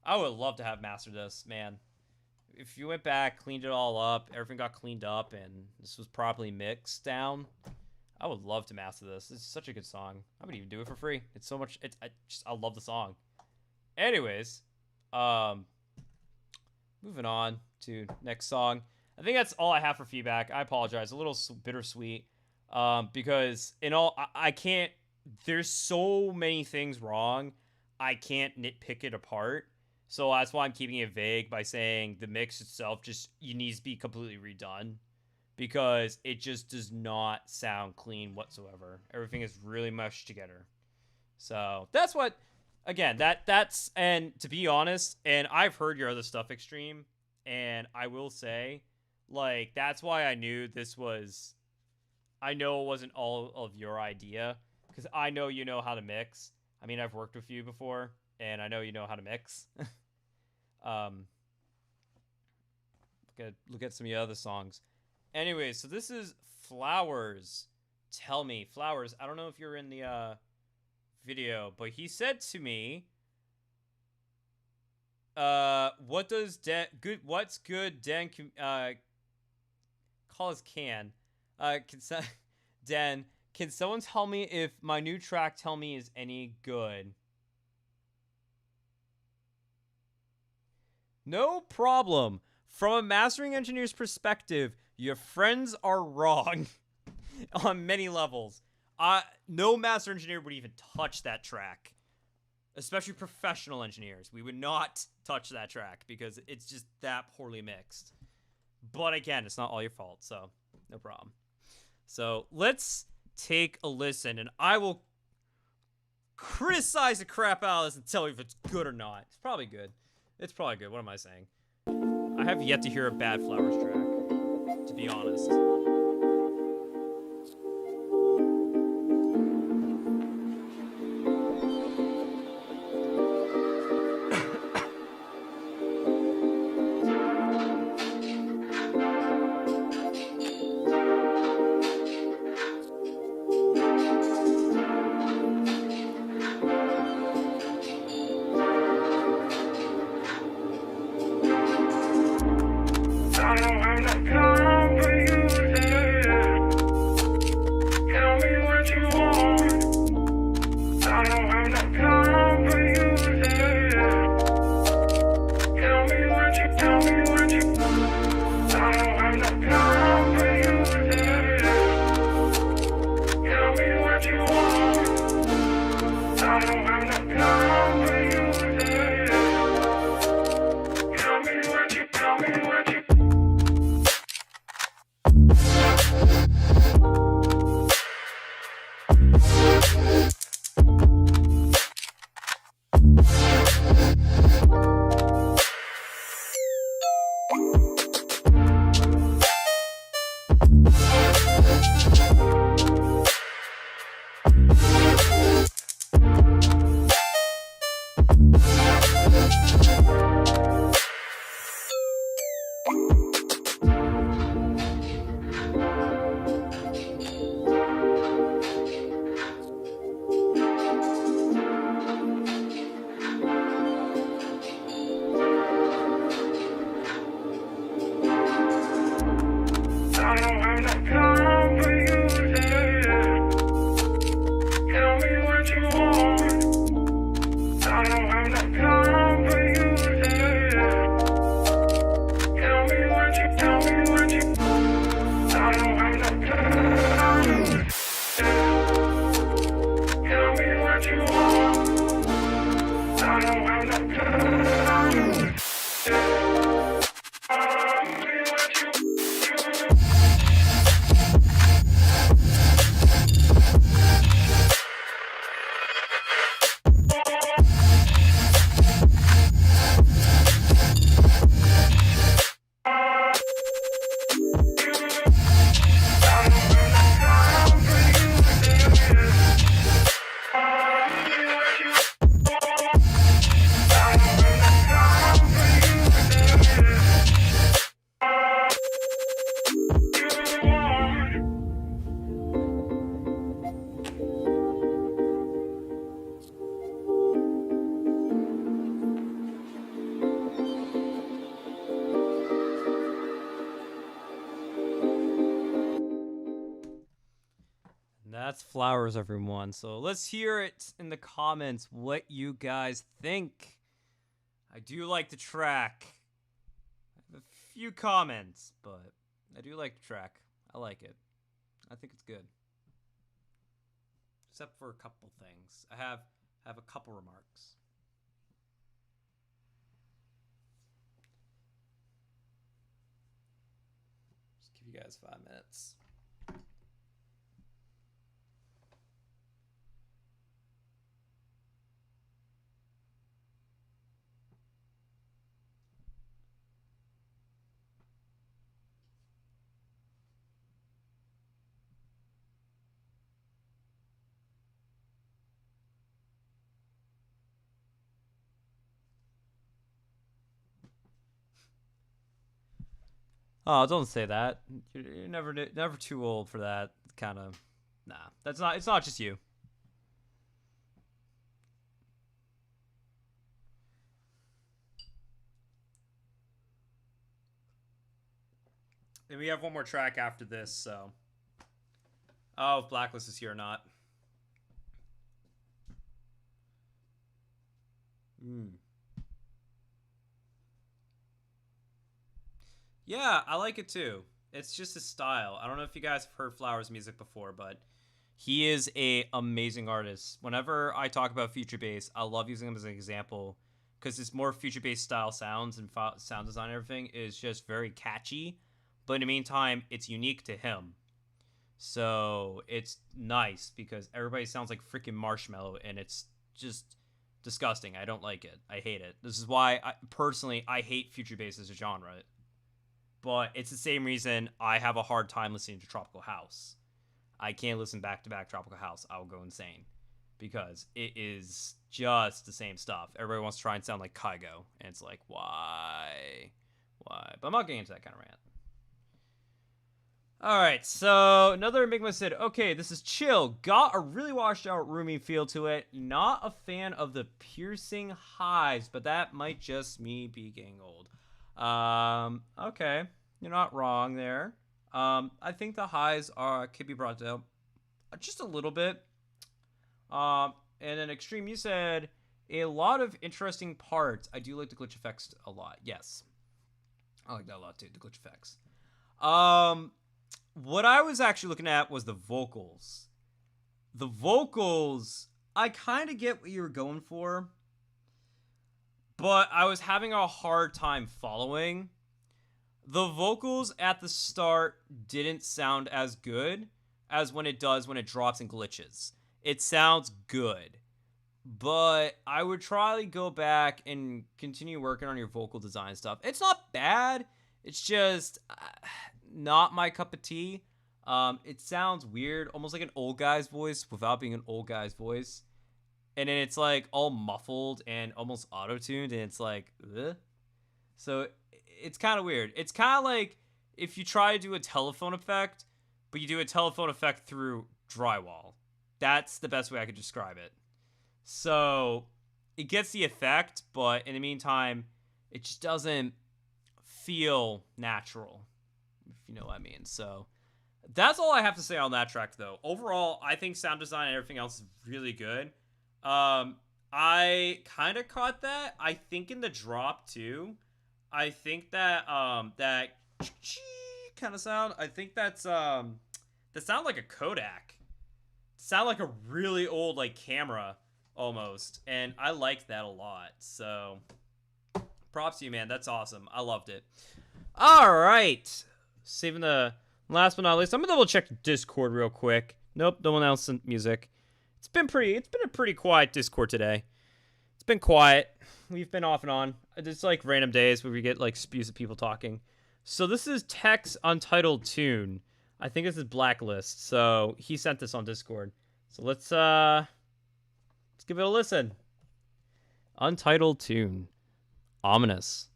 I would love to have mastered this, man. If you went back, cleaned it all up, everything got cleaned up, and this was properly mixed down, I would love to master this. It's such a good song. I would even do it for free. It's so much. I love the song. Anyways, moving on to next song. I think that's all I have for feedback. I apologize. A little bittersweet, because I can't. There's so many things wrong. I can't nitpick it apart. So that's why I'm keeping it vague by saying the mix itself needs to be completely redone, because it just does not sound clean whatsoever. Everything is really mushed together. So that's what, again, that's, and to be honest, and I've heard your other stuff, Extreme, and I will say, like, that's why I knew I know it wasn't all of your idea, because I know you know how to mix. I mean, I've worked with you before, and I know you know how to mix. Look at some of your other songs. Anyway, so this is Flowers. Tell me, Flowers. I don't know if you're in the video, but he said to me, what's good Den call us can. Den, can someone tell me if my new track Tell Me is any good? No problem. From a mastering engineer's perspective, your friends are wrong on many levels. No master engineer would even touch that track. Especially professional engineers. We would not touch that track because it's just that poorly mixed. But again, it's not all your fault, so no problem. So let's take a listen, and I will criticize the crap out of this and tell you if it's good or not. It's probably good. It's probably good. What am I saying? I have yet to hear a bad Flowers track, to be honest. I don't have no time for you. That's Flowers, everyone. So let's hear it in the comments what you guys think. I do like the track. I have a few comments, but I do like the track. I like it. I think it's good. Except for a couple things. I have a couple remarks. Just give you guys 5 minutes. Oh, don't say that. You're never too old for that kind of. Nah, that's not. It's not just you. And we have one more track after this, so. Oh, if Blacklist is here or not. Yeah, I like it too. It's just his style. I don't know if you guys have heard Flowers music before, but he is a amazing artist. Whenever I talk about future bass, I love using him as an example because his more future bass style sounds and sound design and everything is just very catchy. But in the meantime, it's unique to him. So it's nice because everybody sounds like freaking Marshmallow, and it's just disgusting. I don't like it. I hate it. This is why I hate future bass as a genre. But it's the same reason I have a hard time listening to Tropical House. I can't listen back to back Tropical House. I will go insane because it is just the same stuff. Everybody wants to try and sound like Kygo, and it's like, why? But I'm not getting into that kind of rant. Alright, so another Enigma said, okay, this is chill. Got a really washed out, roomy feel to it. Not a fan of the piercing highs, but that might just me be getting old. Okay, you're not wrong there. I think the highs could be brought down just a little bit. And then Extreme, you said a lot of interesting parts. I do like the glitch effects a lot. Yes, I like that a lot too. The glitch effects. What I was actually looking at was the vocals. The vocals, I kind of get what you were going for, but I was having a hard time following. The vocals at the start didn't sound as good as when it does when it drops and glitches. It sounds good, but I would try to go back and continue working on your vocal design stuff. It's not bad. It's just not my cup of tea. It sounds weird, almost like an old guy's voice without being an old guy's voice. And then it's like all muffled and almost auto-tuned, and it's like, ugh. So it's kind of weird. It's kind of like if you try to do a telephone effect, but you do a telephone effect through drywall. That's the best way I could describe it. So it gets the effect, but in the meantime, it just doesn't feel natural, if you know what I mean. So that's all I have to say on that track, though. Overall, I think sound design and everything else is really good. I kind of caught that. I think in the drop too. I think that that kind of sound. I think that's that sound like a Kodak. Sound like a really old like camera. almost, and I liked that a lot. So props to you, man. That's awesome. I loved it. All right, saving the last but not least, I'm gonna double check Discord real quick. Nope, no one else sent music. It's been a pretty quiet Discord today. It's been quiet. We've been off and on. It's like random days where we get like spews of people talking. So this is Tech's Untitled Tune. I think this is Blacklist. So he sent this on Discord. So let's give it a listen. Untitled Tune. Ominous.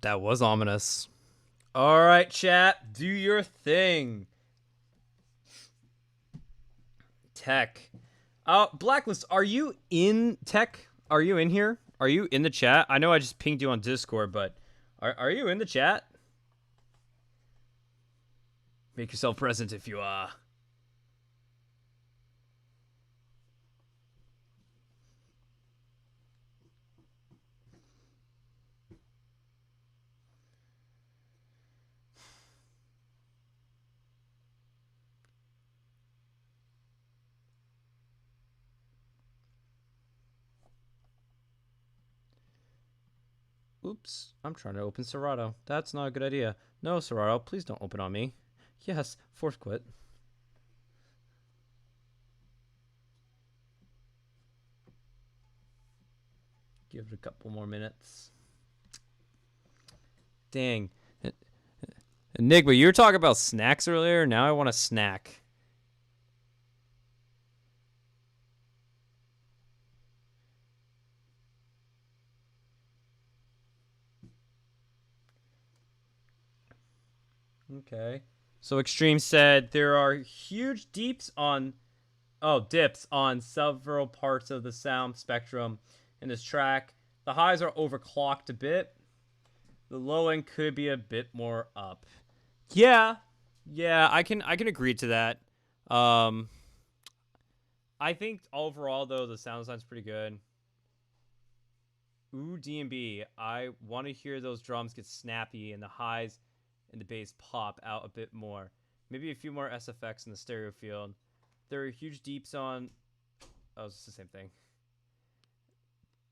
That was ominous. All right, chat, do your thing. Tech. Blacklist, are you in Tech? Are you in here? Are you in the chat? I know I just pinged you on Discord, but are you in the chat? Make yourself present if you are. Oops, I'm trying to open Serato. That's not a good idea. No, Serato, please don't open on me. Yes, force quit. Give it a couple more minutes. Dang. Enigma, you were talking about snacks earlier. Now I want a snack. Okay. So Extreme said there are huge dips on several parts of the sound spectrum in this track. The highs are overclocked a bit. The low end could be a bit more up. Yeah, yeah, I can agree to that. Um, I think overall though the sound design's pretty good. Ooh, D&B. I want to hear those drums get snappy and the highs and the bass pop out a bit more. Maybe a few more SFX in the stereo field. There are huge deeps on. Oh, it's the same thing.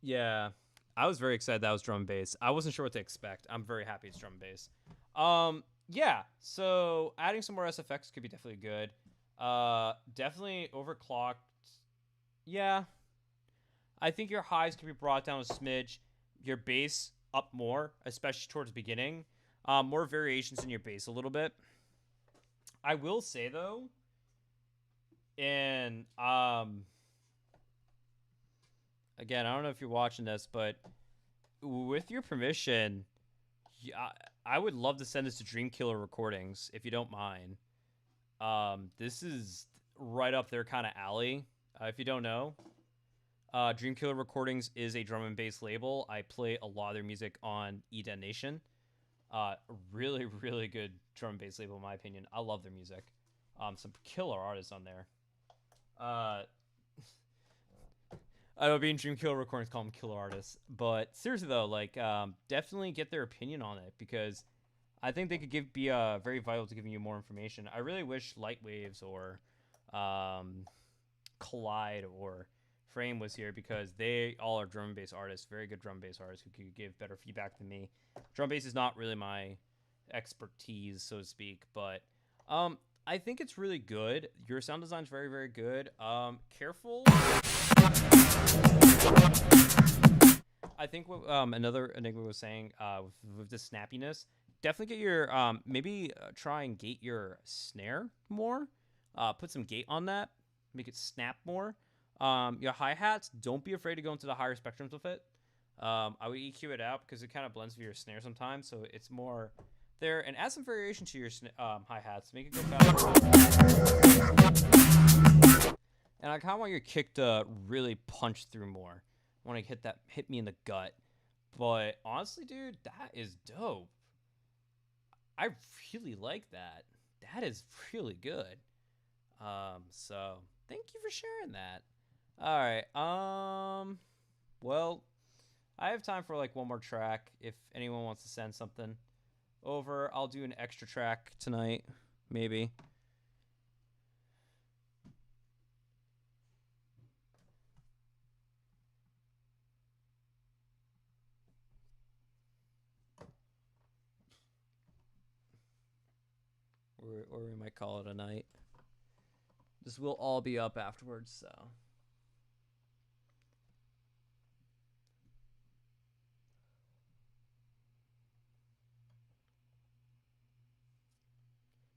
Yeah, I was very excited that was drum and bass. I wasn't sure what to expect. I'm very happy it's drum and bass. Yeah. So adding some more SFX could be definitely good. Definitely overclocked. Yeah, I think your highs can be brought down a smidge. Your bass up more, especially towards the beginning. More variations in your bass a little bit. I will say though, and again, I don't know if you're watching this, but with your permission, yeah, I would love to send this to Dreamkiller Recordings if you don't mind. This is right up their kind of alley. If you don't know, Dreamkiller Recordings is a drum and bass label. I play a lot of their music on Eden Nation. Really, really good drum and bass label in my opinion. I love their music. Some killer artists on there. Uh, I know being Dreamkiller Recordings call them killer artists, but seriously though, like, definitely get their opinion on it because I think they could be very vital to giving you more information. I really wish Lightwaves or Collide or Frame was here because they all are drum and bass artists, very good drum and bass artists who could give better feedback than me. Drum and bass is not really my expertise, so to speak, but I think it's really good. Your sound design is very, very good. Careful. I think what another Enigma was saying with the snappiness, definitely get your maybe try and gate your snare more. Put some gate on that, make it snap more. Your hi hats, don't be afraid to go into the higher spectrums with it. I would EQ it out because it kind of blends with your snare sometimes, so it's more there. And add some variation to your hi hats, make it go faster. And I kind of want your kick to really punch through more. I want to hit me in the gut. But honestly, dude, that is dope. I really like that. That is really good. So thank you for sharing that. All right. Well, I have time for like one more track. If anyone wants to send something over, I'll do an extra track tonight, maybe. Or we might call it a night. This will all be up afterwards, so.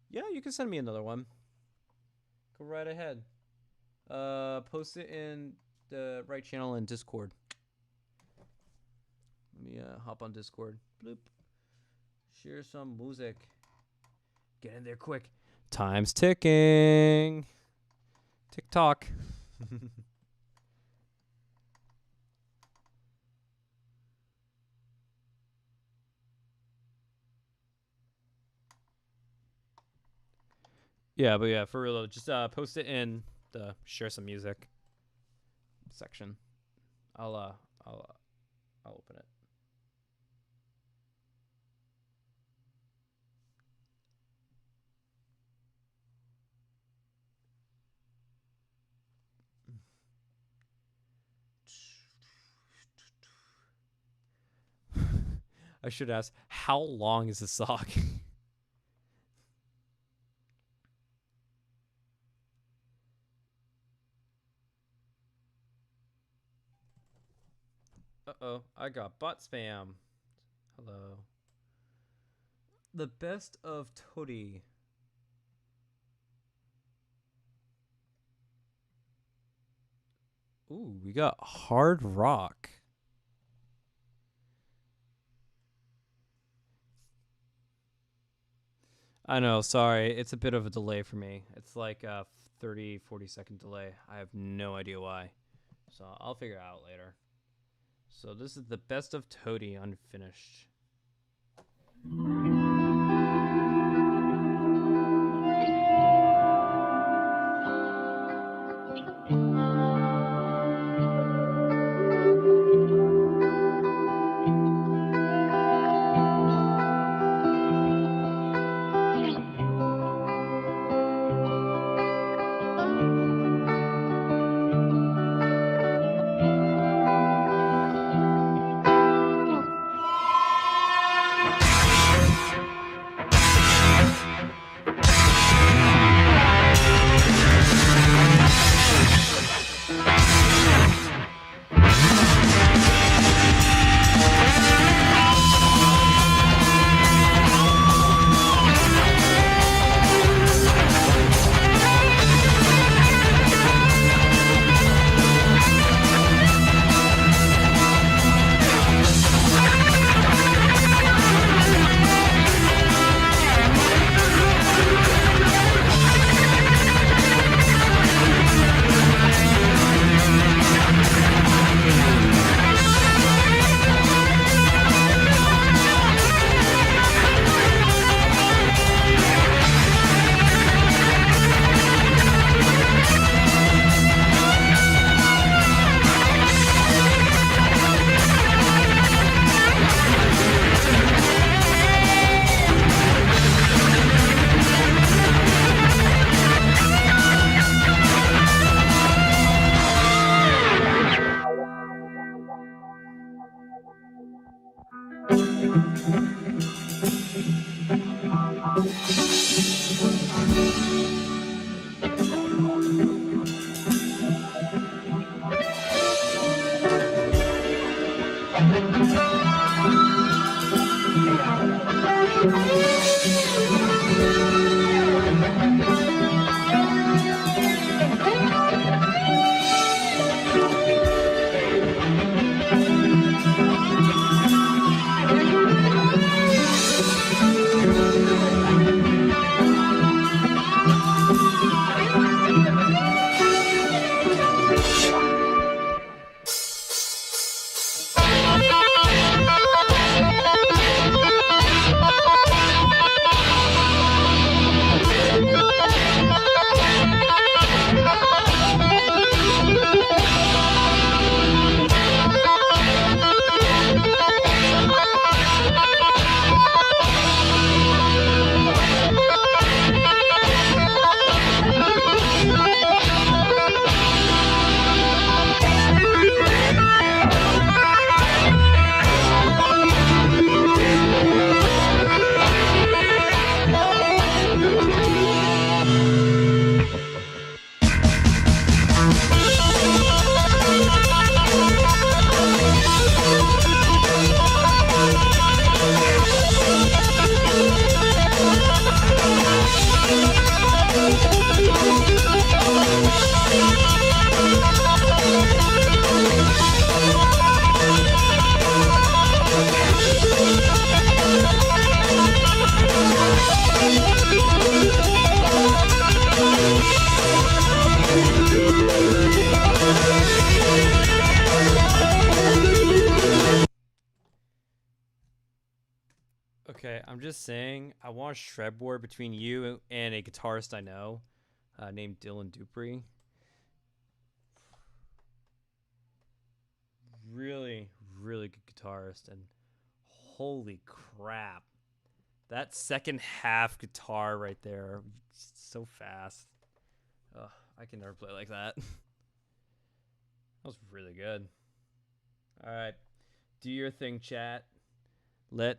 Yeah, you can send me another one. Go right ahead. Post it in the right channel in Discord. Let me hop on Discord. Bloop. Share some music. Get in there quick. Time's ticking. Tick tock. Yeah, but yeah, for real, just post it in the share some music section. I'll open it. I should ask, how long is the sock? Uh-oh, I got bot spam. Hello. The best of Toady. Ooh, we got hard rock. I know, sorry. It's a bit of a delay for me. It's like a 30, 40-second delay. I have no idea why. So I'll figure it out later. So this is the best of Toady unfinished. Okay, I'm just saying, I want a shred war between you and a guitarist I know named Dylan Dupree. Really, really good guitarist, and holy crap. That second half guitar right there, so fast. Ugh, I can never play like that. That was really good. All right, do your thing, chat. Let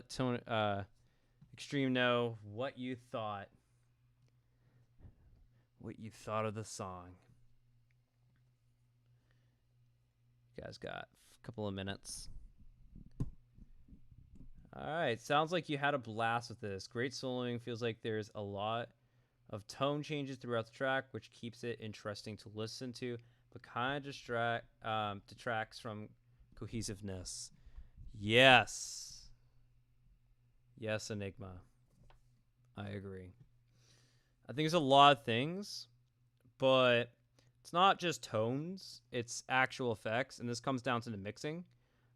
Tony Extreme know what you thought. What you thought of the song. You guys got a couple of minutes. All right, sounds like you had a blast with this. Great soloing. Feels like there's a lot of tone changes throughout the track, which keeps it interesting to listen to, but kind of detracts from cohesiveness. Yes. Yes, Enigma. I agree. I think there's a lot of things, but it's not just tones, it's actual effects, and this comes down to the mixing.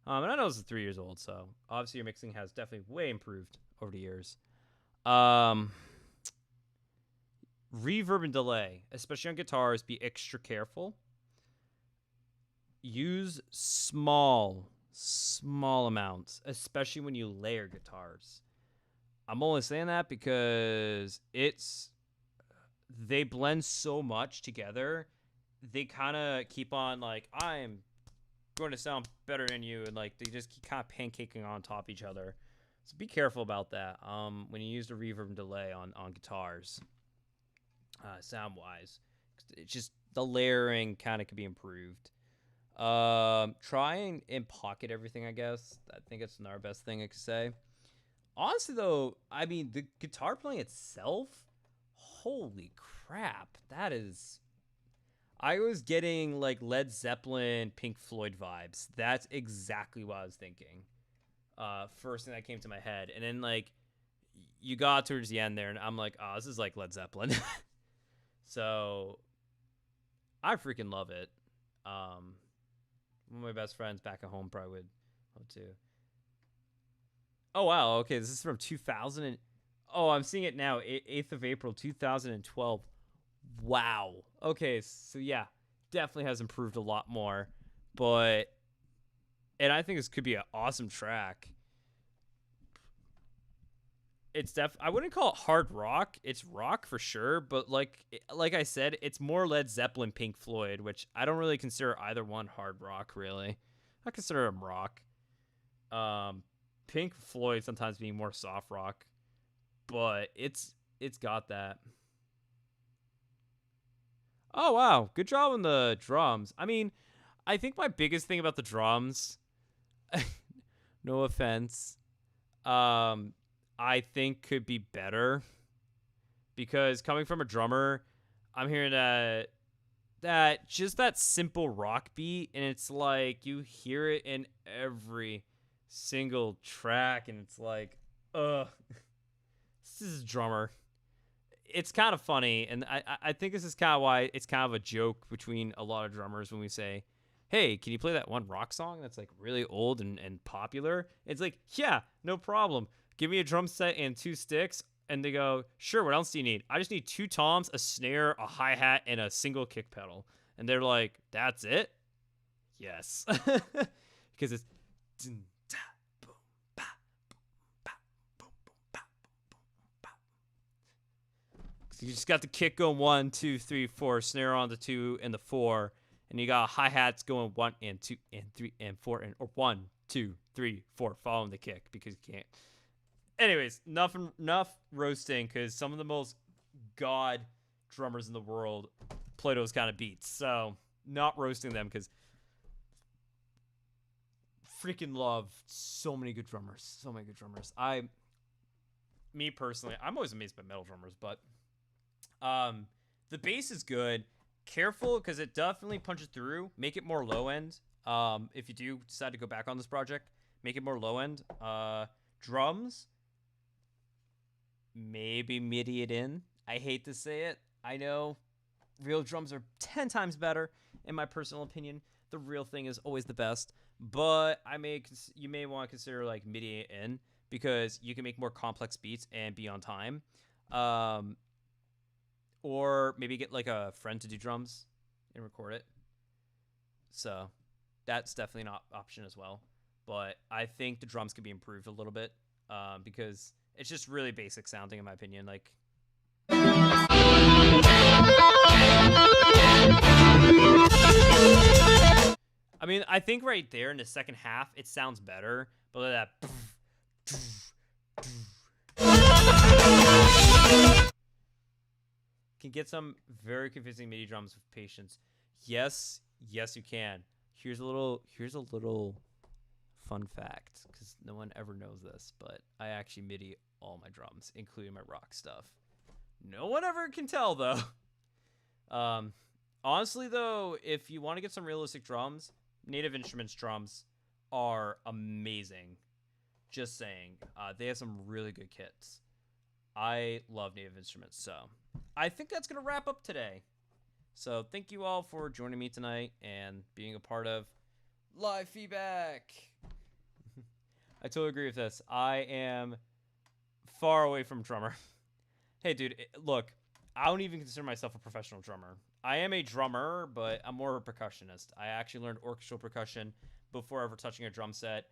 And I know this is 3 years old, so obviously your mixing has definitely way improved over the years. Reverb and delay, especially on guitars, be extra careful. Use small amounts, especially when you layer guitars. I'm only saying that because they blend so much together. They kind of keep on like, I'm going to sound better than you, and like they just keep kind of pancaking on top of each other. So be careful about that when you use the reverb and delay on guitars, sound wise. It's just the layering kind of could be improved. Try and pocket everything, I guess. I think it's another best thing I could say. Honestly, though, I mean, the guitar playing itself, holy crap, that is... I was getting, like, Led Zeppelin, Pink Floyd vibes. That's exactly what I was thinking. First thing that came to my head. And then, like, you got towards the end there, and I'm like, oh, this is like Led Zeppelin. So, I freaking love it. One of my best friends back at home probably would love to. Oh, wow. Okay, this is from 2000. Oh, I'm seeing it now. 8th of April, 2012. Wow. Okay, so yeah, definitely has improved a lot more. And I think this could be an awesome track. It's I wouldn't call it hard rock. It's rock for sure, but like I said, it's more Led Zeppelin, Pink Floyd, which I don't really consider either one hard rock, really. I consider them rock. Pink Floyd sometimes being more soft rock, but it's got that. Oh, wow. Good job on the drums. I mean, I think my biggest thing about the drums, no offense, I think could be better. Because coming from a drummer, I'm hearing that just that simple rock beat, and it's like you hear it in every single track, and it's like, ugh, this is a drummer. It's kind of funny, and I think this is kind of why it's kind of a joke between a lot of drummers when we say, hey, can you play that one rock song that's like really old and popular? It's like, yeah, no problem. Give me a drum set and 2 sticks. And they go, sure, what else do you need? I just need 2 toms, a snare, a hi-hat, and a single kick pedal. And they're like, that's it? Yes. Because it's... So you just got the kick going 1, 2, 3, 4, snare on the 2 and the 4, and you got hi-hats going 1 and 2 and 3 and 4 and or 1, 2, 3, 4, following the kick because you can't. Anyways, enough roasting, because some of the most god drummers in the world play those kind of beats. So not roasting them, because freaking love so many good drummers. So many good drummers. Me personally, I'm always amazed by metal drummers, but the bass is good. Careful, because it definitely punches through. Make it more low end. If you do decide to go back on this project, make it more low end. Drums, maybe MIDI it in. I hate to say it. I know real drums are 10 times better, in my personal opinion. The real thing is always the best. But you may want to consider like MIDI it in, because you can make more complex beats and be on time. Or maybe get like a friend to do drums and record it. So that's definitely an option as well. But I think the drums could be improved a little bit because it's just really basic sounding in my opinion. Like. I mean, I think right there in the second half, it sounds better. But look at that. Can get some very confusing MIDI drums with patience. Yes, you can. Here's a little fun fact, because no one ever knows this, but I actually MIDI all my drums, including my rock stuff. No one ever can tell, though. Honestly, though, if you want to get some realistic drums, Native Instruments drums are amazing. Just saying. They have some really good kits. I love Native Instruments, so I think that's going to wrap up today. So thank you all for joining me tonight and being a part of Live Feedback. I totally agree with this. I am far away from drummer. Hey, dude, look, I don't even consider myself a professional drummer. I am a drummer, but I'm more of a percussionist. I actually learned orchestral percussion before ever touching a drum set.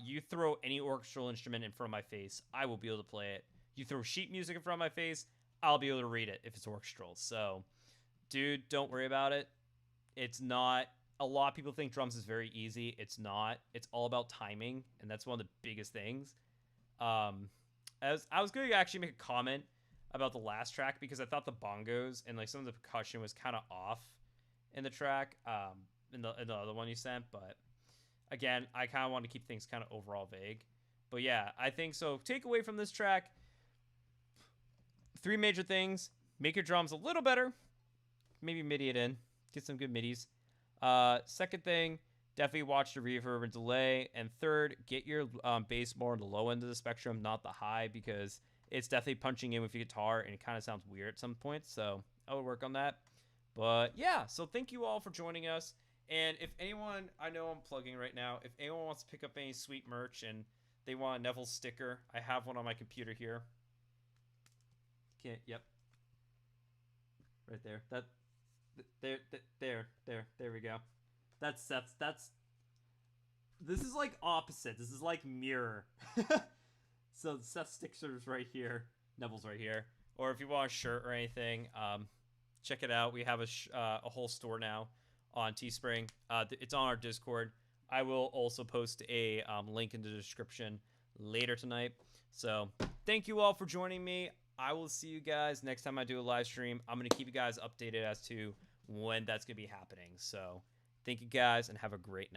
You throw any orchestral instrument in front of my face, I will be able to play it. You throw sheet music in front of my face, I'll be able to read it if it's orchestral. So, dude, don't worry about it. It's not. A lot of people think drums is very easy. It's not. It's all about timing, and that's one of the biggest things. As I was going to actually make a comment about the last track because I thought the bongos and like some of the percussion was kind of off in the track, in the other one you sent. But again, I kind of want to keep things kind of overall vague. But yeah, I think so. Take away from this track, 3 major things: make your drums a little better, maybe MIDI it in, get some good MIDIs. Second thing, definitely watch the reverb and delay. And third, get your bass more on the low end of the spectrum, not the high, because it's definitely punching in with your guitar and it kind of sounds weird at some points. So I would work on that. But yeah, so thank you all for joining us. And if anyone, I know I'm plugging right now, if anyone wants to pick up any sweet merch and they want a Neville sticker, I have one on my computer here. Yep. Right there. There we go. That's this is like opposite. This is like mirror. So Seth Stickers right here, Neville's right here. Or if you want a shirt or anything, check it out. We have a whole store now on Teespring. It's on our Discord. I will also post a link in the description later tonight. So thank you all for joining me. I will see you guys next time I do a live stream. I'm going to keep you guys updated as to when that's going to be happening. So thank you guys and have a great night.